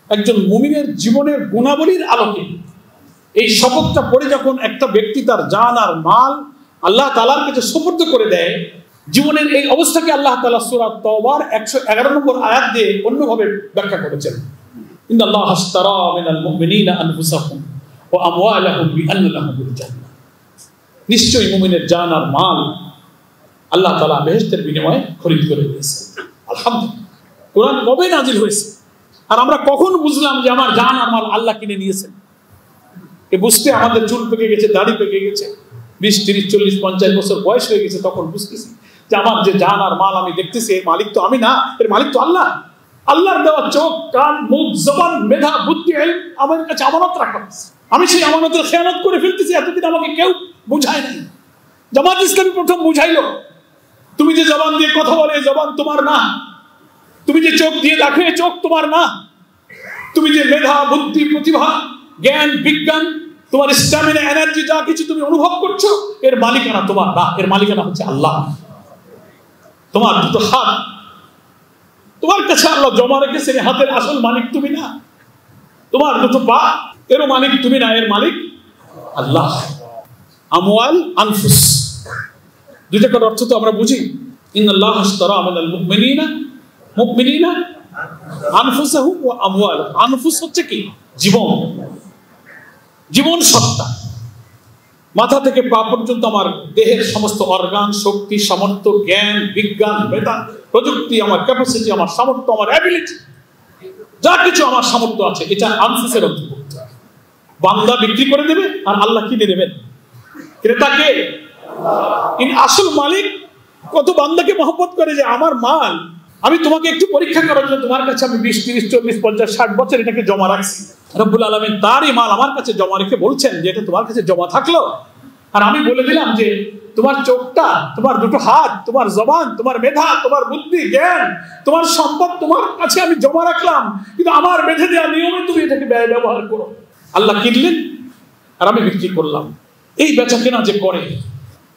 একজন মুমিনের জীবনের গুণাবলীর আলোকে এই শপথটা পড়ে যখন একটা ব্যক্তি তার জান আর মাল আল্লাহ তাআলার কাছে সুপর্দ করে দেয়, জীবনের এই অবস্থাকে আল্লাহ তাআলা সূরা তাওবার 111 নম্বর আয়াত দিয়ে অন্যভাবে ব্যাখ্যা করেছেন। ইন্নাল্লাহা আশতারা মিনাল মুমিনিনা আনফুসাহুম ওয়া আমওয়ালাহুম বিআন্না লাহুমুল জান্নাহ। নিশ্চয়ই মুমিনের জান আর মাল আল্লাহ তাআলা বেহেশতের বিনিময়ে খরিদ করে দিয়েছেন। আলহামদুলিল্লাহ। কোরআন কবে নাজিল হয়েছে আর আমরা কখন বুঝলাম যে আমার জান আর মাল আল্লাহ কিনে নিয়েছেন? এ বুঝতে আমাদের চুল পেকে গেছে, দাড়ি পেকে গেছে, 20, 30, 40, 50 বছর বয়স হয়ে গেছে, তখন বুঝতেছি যে আমার যে জান আর মাল আমি দেখতেছি এর মালিক তো আমি না, এর মালিক তো আল্লাহ। আল্লাহর দেওয়া চোখ, কান, মুখ, জবান, মেধা, বুদ্ধি আমার কাছে আমানত রাখা হয়েছে। আমি সেই আমানতের খেয়ানত করে ফেলতেছি, এতদিন আমাকে কেউ বুঝায় নাই। জামাত ইসলামী প্রথম বুঝাইলো, তুমি যে জবান দিয়ে কথা বলে জবান তোমার না, তুমি যে চোখ দিয়ে দেখো এ চোখ তোমার না, তুমি যে মেধা, বুদ্ধি, প্রতিভা, জ্ঞান, বিজ্ঞান, তোমার স্ট্যামিনা, এনার্জি যা কিছু তুমি অনুভব করছো এর মালিকানা তোমার না, এর মালিকানা হচ্ছে আল্লাহ। তোমার দুটো হাত তোমার কাছে আল্লাহ জমা রেখেছেন, হাতের আসল মালিক তুমি না। তোমার দুটো পা এরও মালিক তুমি না, এর মালিক আল্লাহ। আমওয়াল, আনফুস, দুইটার অর্থ তো আমরা বুঝি। ইন্নাল্লাহা আশতারা মিনাল মুমিনিনা আনফুসাহুম ওয়া আমওয়াল। আনফুস হচ্ছে কি? জীবন, জীবন সত্তা। মাথা থেকে পা পর্যন্ত আমার দেহের সমস্ত অর্গান, শক্তি, সামর্থ্য, জ্ঞান, বিজ্ঞান, মেধা, প্রযুক্তি, আমার ক্যাপাসিটি, আমার সামর্থ্য, আমার অ্যাবিলিটি, যা কিছু আমার সামর্থ্য আছে এটা আনফুসের অন্তর্ভুক্ত। বান্দা বিক্রি করে দেবে আর আল্লাহ কিনে দেবেন। ক্রেতাকে আসল মালিক কত বান্দাকে মহব্বত করে যে আমার মাল আমি তোমাকে একটু পরীক্ষা করার জন্য তোমার কাছে আমি 20, 30, 40, 50, 60 বছর এটাকে জমা রাখছি। রব্বুল আলামিন তারই মাল আমার কাছে জমা রেখে বলছেন যে এটা তোমার কাছে জমা থাকলো, আর আমি বলে দিলাম যে তোমার চোখটা, তোমার দুটো হাত, তোমার জবান, তোমার মেধা, তোমার বুদ্ধি, জ্ঞান, তোমার সম্পদ তোমার কাছে আমি জমা রাখলাম, কিন্তু আমার বেঁধে দেওয়া নিয়মে তুমি এটাকে ব্যবহার করো। আল্লাহ কিনলেন আর আমি বিক্রি করলাম। এই বেচা কেনা যে করে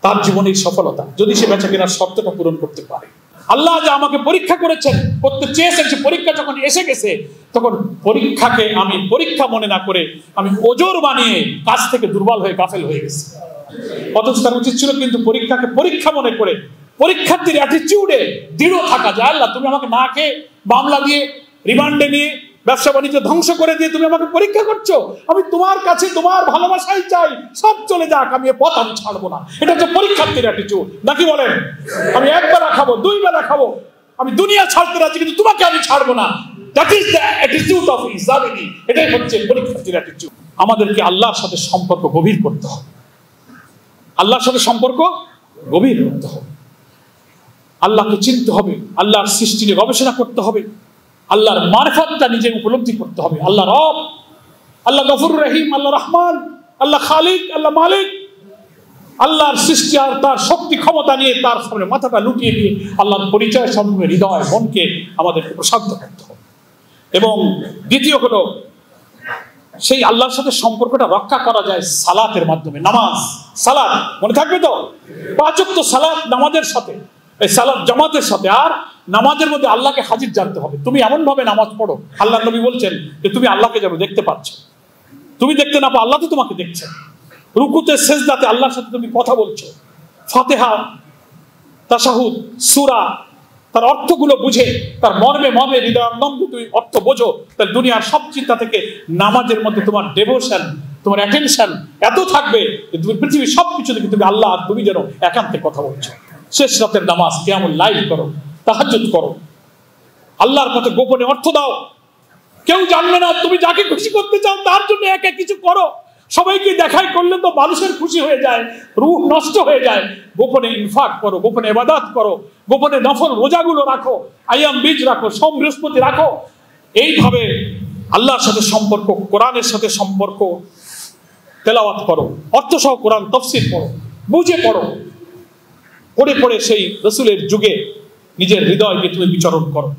তার জীবনের সফলতা, যদি সে বেচা কেনার শর্তটা পূরণ করতে পারে। আল্লাহ যে আমাকে পরীক্ষা করেছেন, করতে চেয়েছেন, সে পরীক্ষা যখন এসে গেছে তখন পরীক্ষাকে আমি পরীক্ষা মনে না করে আমি ওজোর বানিয়ে কাজ থেকে দুর্বল হয়ে গাফেল হয়ে গেছি। অথচ তার উচিত ছিল কিন্তু পরীক্ষাকে পরীক্ষা মনে করে পরীক্ষার্থীর অ্যাটিটিউডে দৃঢ় থাকা, যে আল্লাহ তুমি আমাকে না খেয়ে মামলা দিয়ে রিমান্ডে নিয়ে ব্যবসা বাণিজ্য ধ্বংস করে দিয়ে তুমি আমাকে পরীক্ষা করছো, আমি তোমার কাছে তোমার ভালোবাসাই চাই, সব চলে যাক, আমি এ পথ আমি ছাড়বো না। এটা হচ্ছে পরীক্ষার্থীর অ্যাটিটিউড, নাকি বলেন? আমি একবার খাবো, 2 বেলা খাবো, আমি দুনিয়া ছাড়তে রাজি কিন্তু তোমাকে আমি ছাড়বো না। That is the attitude of ইসলামী। এটাই হচ্ছে পরীক্ষার্থীর অ্যাটিটিউড। আমাদেরকে আল্লাহর সাথে সম্পর্ক গভীর করতে হবে, আল্লাহর সাথে সম্পর্ক গভীর করতে হবে, আল্লাহকে চিনতে হবে, আল্লাহর সৃষ্টি নিয়ে গবেষণা করতে হবে, আল্লাহর মারফতটা নিজে উপলব্ধি করতে হবে। আল্লাহ রব, আল্লাহ গফুর রহিম, আল্লাহ রহমান, আল্লাহ খালিক, আল্লাহ মালিক, আল্লাহর সৃষ্টি আর তার শক্তি ক্ষমতা নিয়ে তার সামনে মাথাটা লুটিয়ে দিয়ে আল্লাহর পরিচয় সম্পর্কে হৃদয় মনকে আমাদেরকে প্রশান্ত করতে হবে। এবং দ্বিতীয় হলো সেই আল্লাহর সাথে সম্পর্কটা রক্ষা করা যায় সালাতের মাধ্যমে। নামাজ, সালাত মনে থাকবে তো, 5 ওয়াক্ত সালাত নামাজের সাথে, এই সালাত জামাতের সাথে। আর নামাজের মধ্যে আল্লাহকে হাজির জানতে হবে। তুমি এমন ভাবে নামাজ পড়ো, আল্লাহ নবী বলছেন যে তুমি আল্লাহকে যেন দেখতে পাচ্ছ, তুমি দেখতে না পাও আল্লাহ তো তোমাকে দেখছে। রুকুতে সেজদাতে আল্লাহর সাথে তুমি কথা বলছো। ফাতিহা, তাশাহুদ, সূরা তার অর্থগুলো বুঝে তার মর্মে মর্মে হৃদয়ঙ্গমে তুমি অর্থ বোঝো, তাহলে দুনিয়ার সব চিন্তা থেকে নামাজের মধ্যে তোমার ডেভোশন, তোমার অ্যাটেনশন এত থাকবে যে তুমি পৃথিবীর সবকিছু থেকে তুমি আল্লাহ আর তুমি যেন একান্তে কথা বলছো। শেষ রাতের নামাজ, কিয়ামুল লাইল করো, তাহাজ্জুদ করো, আল্লাহর পথে গোপনে অর্থ দাও, কেউ জানবে না। তুমি যাকে খুশি করতে চাও তার জন্য একা কিছু করো। সবাইকে দেখাই করলে তো মানুষের খুশি হয়ে যায়, রূহ নষ্ট হয়ে যায়। গোপনে ইনফাক করো, গোপনে ইবাদত করো, গোপনে নফল রোজাগুলো রাখো, আইয়াম বীজ রাখো, সোম বৃহস্পতি রাখো। এইভাবে আল্লাহর সাথে সম্পর্ক, কোরআনের সাথে সম্পর্ক, তেলাওয়াত করো, অর্থ সহ কোরআন তাফসীর পড়ো, বুঝে পড়ো, পড়ে পড়ে সেই রাসূলের যুগে নিজের হৃদয়কে তুমি বিচরণ করো।